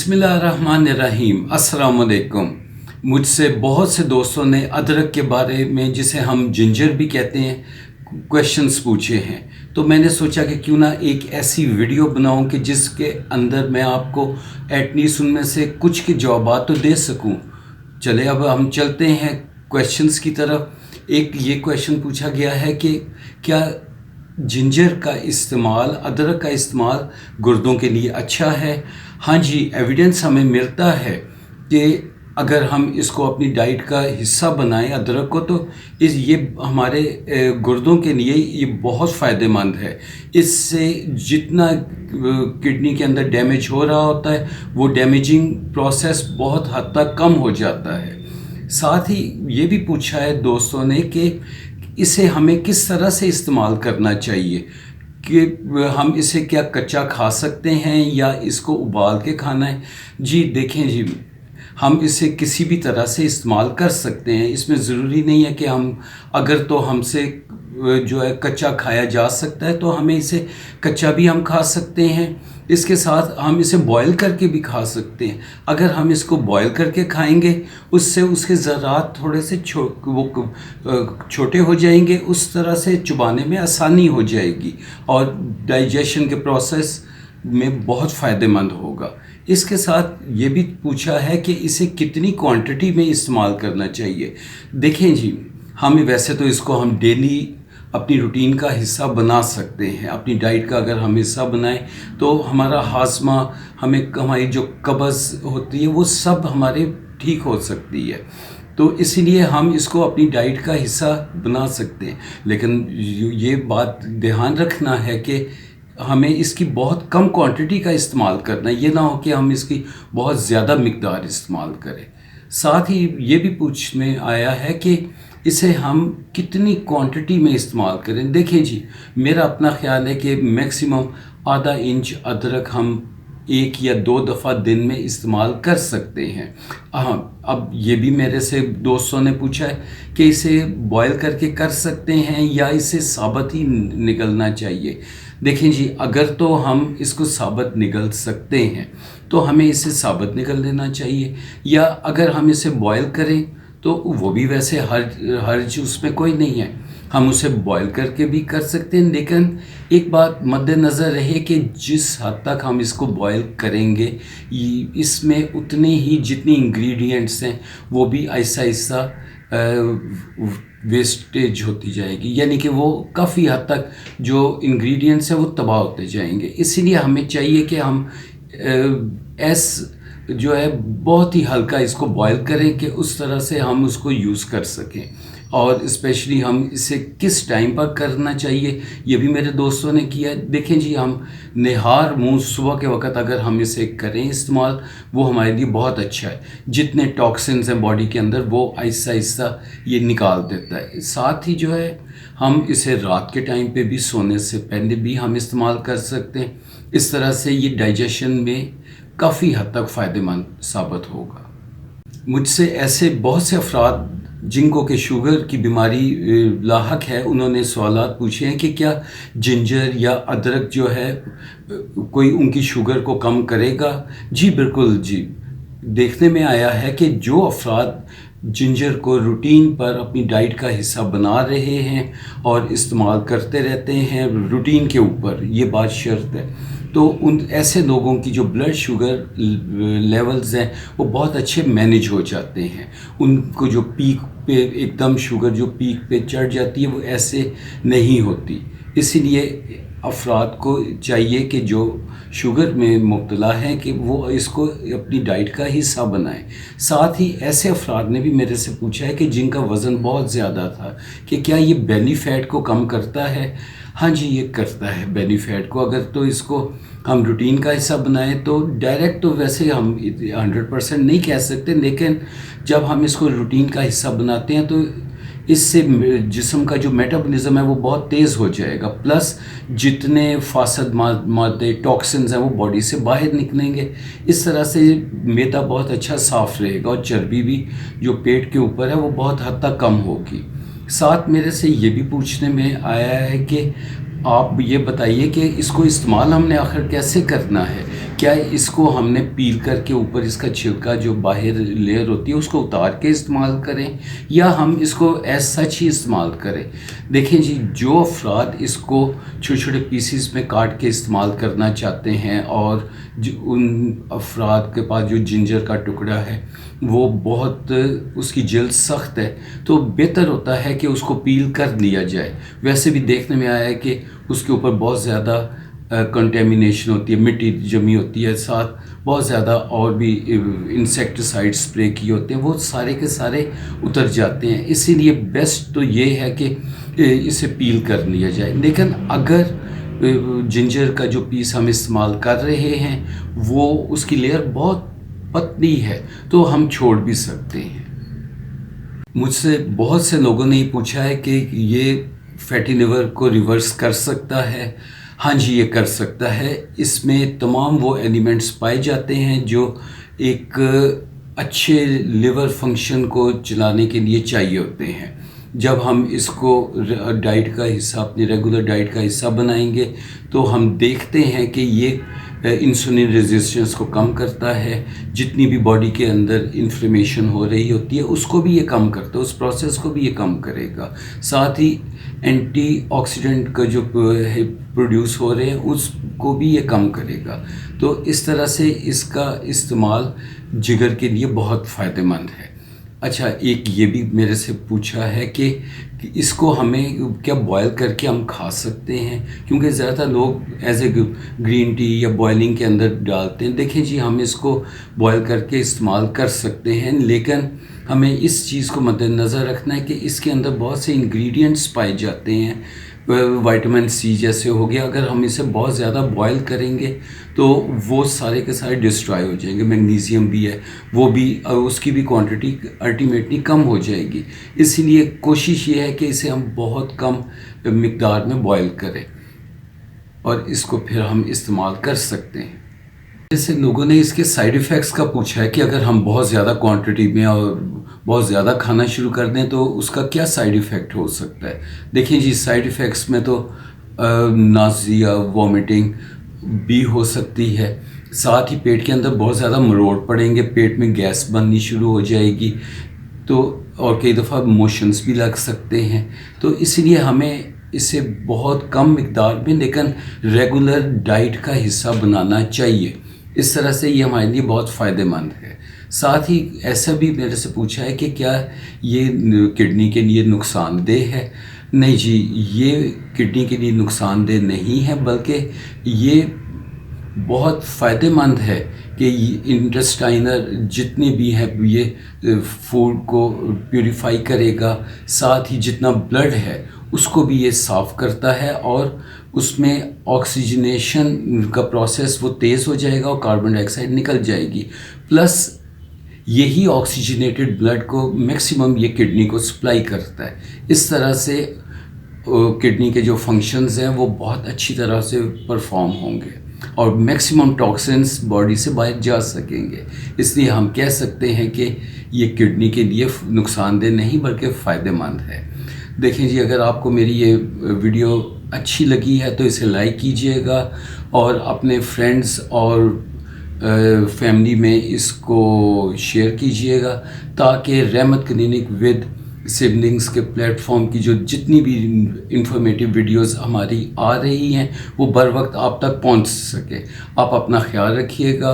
बिस्मिल्लाहिर्रहमानिर्रहीम। अस्सलाम वालेकुम। मुझसे बहुत से दोस्तों ने अदरक के बारे में, जिसे हम जिंजर भी कहते हैं, क्वेश्चंस पूछे हैं। तो मैंने सोचा कि क्यों ना एक ऐसी वीडियो बनाऊं कि जिसके अंदर मैं आपको एटलीस्ट उनमें से कुछ के जवाब तो दे सकूं। चले अब हम चलते हैं क्वेश्चंस की तरफ। एक ये क्वेश्चन पूछा गया है कि क्या जिंजर का इस्तेमाल, अदरक का इस्तेमाल गुर्दों के लिए अच्छा है? हाँ जी, एविडेंस हमें मिलता है कि अगर हम इसको अपनी डाइट का हिस्सा बनाएं अदरक को, तो ये हमारे गुर्दों के लिए ये बहुत फ़ायदेमंद है। इससे जितना किडनी के अंदर डैमेज हो रहा होता है वो डैमेजिंग प्रोसेस बहुत हद तक कम हो जाता है। साथ ही ये भी पूछा है दोस्तों ने कि इसे हमें किस तरह से इस्तेमाल करना चाहिए, कि हम इसे क्या कच्चा खा सकते हैं या इसको उबाल के खाना है। जी देखें जी, हम इसे किसी भी तरह से इस्तेमाल कर सकते हैं। इसमें ज़रूरी नहीं है कि अगर तो हमसे जो है कच्चा खाया जा सकता है तो हमें इसे कच्चा भी हम खा सकते हैं। इसके साथ हम इसे बॉयल करके भी खा सकते हैं। अगर हम इसको बॉयल करके खाएंगे उससे उसके ज़रात थोड़े से छोटे हो जाएंगे, उस तरह से चबाने में आसानी हो जाएगी और डाइजेशन के प्रोसेस में बहुत फ़ायदेमंद होगा। इसके साथ ये भी पूछा है कि इसे कितनी क्वांटिटी में इस्तेमाल करना चाहिए। देखें जी, हम वैसे तो इसको हम डेली अपनी रूटीन का हिस्सा बना सकते हैं। अपनी डाइट का अगर हम हिस्सा बनाएं तो हमारा हाजमा, हमारी जो कब्ज़ होती है वो सब हमारे ठीक हो सकती है। तो इसीलिए हम इसको अपनी डाइट का हिस्सा बना सकते हैं। लेकिन ये बात ध्यान रखना है कि हमें इसकी बहुत कम क्वांटिटी का इस्तेमाल करना है। ये ना हो कि हम इसकी बहुत ज़्यादा मिक़दार इस्तेमाल करें। साथ ही ये भी पूछने आया है कि इसे हम कितनी क्वांटिटी में इस्तेमाल करें। देखें जी, मेरा अपना ख़्याल है कि मैक्सिमम आधा इंच अदरक हम 1 या 2 दफ़ा दिन में इस्तेमाल कर सकते हैं। हाँ, अब ये भी मेरे से दोस्तों ने पूछा है कि इसे बॉयल करके कर सकते हैं या इसे साबुत ही निगलना चाहिए। देखें जी, अगर तो हम इसको साबुत निगल सकते हैं तो हमें इसे साबुत निगल देना चाहिए, या अगर हम इसे बॉयल करें तो वो भी वैसे हर्ज उसमें कोई नहीं है, हम उसे बॉयल करके भी कर सकते हैं। लेकिन एक बात मद्देनज़र रहे कि जिस हद तक हम इसको बॉयल करेंगे इसमें उतने ही जितनी इंग्रेडिएंट्स हैं वो भी आहिस्ता आहिस्ता वेस्टेज होती जाएगी, यानी कि वो काफ़ी हद तक जो इंग्रेडिएंट्स हैं वो तबाह होते जाएंगे। इसीलिए हमें चाहिए कि हम जो है बहुत ही हल्का इसको बॉयल करें कि उस तरह से हम उसको यूज़ कर सकें। और स्पेशली हम इसे किस टाइम पर करना चाहिए ये भी मेरे दोस्तों ने किया। देखें जी, हम निहार मुँह सुबह के वक़्त अगर हम इसे करें इस्तेमाल, वो हमारे लिए बहुत अच्छा है। जितने टॉक्सिन्स हैं बॉडी के अंदर वो आहिस्ता आहिस्ता ये निकाल देता है। साथ ही जो है हम इसे रात के टाइम पे भी, सोने से पहले भी हम इस्तेमाल कर सकते हैं। इस तरह से ये डाइजेशन में काफ़ी हद तक फ़ायदेमंद साबित होगा। मुझसे ऐसे बहुत से अफराद जिनको के शुगर की बीमारी लाहक है, उन्होंने सवालात पूछे हैं कि क्या जिंजर या अदरक जो है कोई उनकी शुगर को कम करेगा। जी बिल्कुल जी, देखने में आया है कि जो अफराद जिंजर को रूटीन पर अपनी डाइट का हिस्सा बना रहे हैं और इस्तेमाल करते रहते हैं रूटीन के ऊपर, ये बात शर्त है, तो उन ऐसे लोगों की जो ब्लड शुगर लेवल्स हैं वो बहुत अच्छे मैनेज हो जाते हैं। उनको जो पीक पे एकदम शुगर जो पीक पे चढ़ जाती है वो ऐसे नहीं होती। इसीलिए अफराद को चाहिए कि जो शुगर में मुब्तला हैं कि वो इसको अपनी डाइट का हिस्सा बनाएं। साथ ही ऐसे अफराद ने भी मेरे से पूछा है कि जिनका वज़न बहुत ज़्यादा था कि क्या ये बेली फैट को कम करता है। हाँ जी, ये करता है बेली फैट को। अगर तो इसको हम रूटीन का हिस्सा बनाएं तो डायरेक्ट तो वैसे हम 100% नहीं कह सकते, लेकिन जब हम इसको रूटीन का हिस्सा बनाते हैं तो इससे जिस्म का जो मेटाबॉलिज्म है वो बहुत तेज़ हो जाएगा, प्लस जितने फासद मादे टॉक्सिन्स हैं वो बॉडी से बाहर निकलेंगे। इस तरह से मैदा बहुत अच्छा साफ़ रहेगा और चर्बी भी जो पेट के ऊपर है वो बहुत हद तक कम होगी। साथ मेरे से ये भी पूछने में आया है कि आप ये बताइए कि इसको इस्तेमाल हमने आखिर कैसे करना है, کیا اس کو ہم نے پیل کر کے اوپر اس کا چھلکا جو باہر لیئر ہوتی ہے اس کو اتار کے استعمال کریں یا ہم اس کو ایز سچ ہی استعمال کریں؟ دیکھیں جی، جو افراد اس کو چھوٹے چھوٹے پیسز میں کاٹ کے استعمال کرنا چاہتے ہیں اور ان افراد کے پاس جو جنجر کا ٹکڑا ہے وہ بہت اس کی جلد سخت ہے، تو بہتر ہوتا ہے کہ اس کو پیل کر لیا جائے۔ ویسے بھی دیکھنے میں آیا ہے کہ اس کے اوپر بہت زیادہ کنٹیمینیشن ہوتی ہے، مٹی جمی ہوتی ہے، ساتھ بہت زیادہ اور بھی انسیکٹیسائڈ اسپرے کیے ہوتے ہیں، وہ سارے کے سارے اتر جاتے ہیں۔ اسی لیے بیسٹ تو یہ ہے کہ اسے پیل کر لیا جائے۔ لیکن اگر جنجر کا جو پیس ہم استعمال کر رہے ہیں وہ اس کی لیئر بہت پتلی ہے تو ہم چھوڑ بھی سکتے ہیں۔ مجھ سے بہت سے لوگوں نے یہ پوچھا ہے کہ یہ فیٹی لیور کو ریورس کر سکتا ہے؟ ہاں جی، یہ کر سکتا ہے۔ اس میں تمام وہ ایلیمنٹس پائے جاتے ہیں جو ایک اچھے لیور فنکشن کو چلانے کے لیے چاہیے ہوتے ہیں۔ جب ہم اس کو ڈائٹ کا حصہ، اپنی ریگولر ڈائٹ کا حصہ بنائیں گے تو ہم دیکھتے ہیں کہ یہ انسولین ریزسٹنس کو کم کرتا ہے، جتنی بھی باڈی کے اندر انفلیمیشن ہو رہی ہوتی ہے اس کو بھی یہ کم کرتا ہے، اس پروسیس کو بھی یہ کم کرے گا۔ ساتھ ہی اینٹی آکسیڈنٹ کا جو پروڈیوس ہو رہے ہیں اس کو بھی یہ کم کرے گا۔ تو اس طرح سے اس کا استعمال جگر کے لیے بہت فائدہ مند ہے۔ اچھا، ایک یہ بھی میرے سے پوچھا ہے کہ اس کو ہمیں کیا بوائل کر کے ہم کھا سکتے ہیں؟ کیونکہ زیادہ تر لوگ ایز اے گرین ٹی یا بوائلنگ کے اندر ڈالتے ہیں۔ دیکھیں جی، ہم اس کو بوائل کر کے استعمال کر سکتے ہیں، لیکن ہمیں اس چیز کو مد نظر رکھنا ہے کہ اس کے اندر بہت سے انگریڈینٹس پائے جاتے ہیں، وائٹامن سی جیسے ہو گیا۔ اگر ہم اسے بہت زیادہ بوائل کریں گے تو وہ سارے کے سارے ڈسٹرائے ہو جائیں گے۔ میگنیزیم بھی ہے، وہ بھی، اس کی بھی کوانٹٹی الٹیمیٹلی کم ہو جائے گی۔ اسی لیے کوشش یہ ہے کہ اسے ہم بہت کم مقدار میں بوائل کریں اور اس کو پھر ہم استعمال کر سکتے ہیں۔ جیسے لوگوں نے اس کے سائیڈ ایفیکٹس کا پوچھا ہے کہ اگر ہم بہت زیادہ کوانٹٹی میں اور بہت زیادہ کھانا شروع کر دیں تو اس کا کیا سائیڈ ایفیکٹ ہو سکتا ہے؟ دیکھیں جی، سائیڈ ایفیکٹس میں تو نازیا، وومیٹنگ بھی ہو سکتی ہے، ساتھ ہی پیٹ کے اندر بہت زیادہ مروڑ پڑیں گے، پیٹ میں گیس بننی شروع ہو جائے گی، تو اور کئی دفعہ موشنز بھی لگ سکتے ہیں۔ تو اسی لیے ہمیں اسے بہت کم مقدار میں لیکن ریگولر ڈائٹ کا حصہ بنانا چاہیے۔ اس طرح سے یہ ہمارے لیے بہت فائدہ مند ہے۔ ساتھ ہی ایسا بھی میرے سے پوچھا ہے کہ کیا یہ کڈنی کے لیے نقصان دہ ہے؟ نہیں جی، یہ کڈنی کے لیے نقصان دہ نہیں ہے، بلکہ یہ بہت فائدہ مند ہے کہ انٹسٹائنر جتنے بھی ہیں یہ فوڈ کو پیوریفائی کرے گا، ساتھ ہی جتنا بلڈ ہے اس کو بھی یہ صاف کرتا ہے اور اس میں آکسیجنیشن کا پروسیس وہ تیز ہو جائے گا اور کاربن ڈائی آکسائڈ نکل جائے گی، پلس یہی آکسیجنیٹڈ بلڈ کو میکسیمم یہ کڈنی کو سپلائی کرتا ہے۔ اس طرح سے کڈنی کے جو فنکشنز ہیں وہ بہت اچھی طرح سے پرفارم ہوں گے اور میکسیمم ٹاکسنز باڈی سے باہر جا سکیں گے۔ اس لیے ہم کہہ سکتے ہیں کہ یہ کڈنی کے لیے نقصان دہ نہیں بلکہ فائدہ مند ہے۔ دیکھیں جی، اگر آپ کو میری یہ ویڈیو اچھی لگی ہے تو اسے لائک کیجئے گا اور اپنے فرینڈز اور فیملی میں اس کو شیئر کیجئے گا تاکہ رحمت کلینک ود سبلنگز کے پلیٹ فارم کی جو جتنی بھی انفارمیٹیو ویڈیوز ہماری آ رہی ہیں وہ بر وقت آپ تک پہنچ سکے۔ آپ اپنا خیال رکھیے گا۔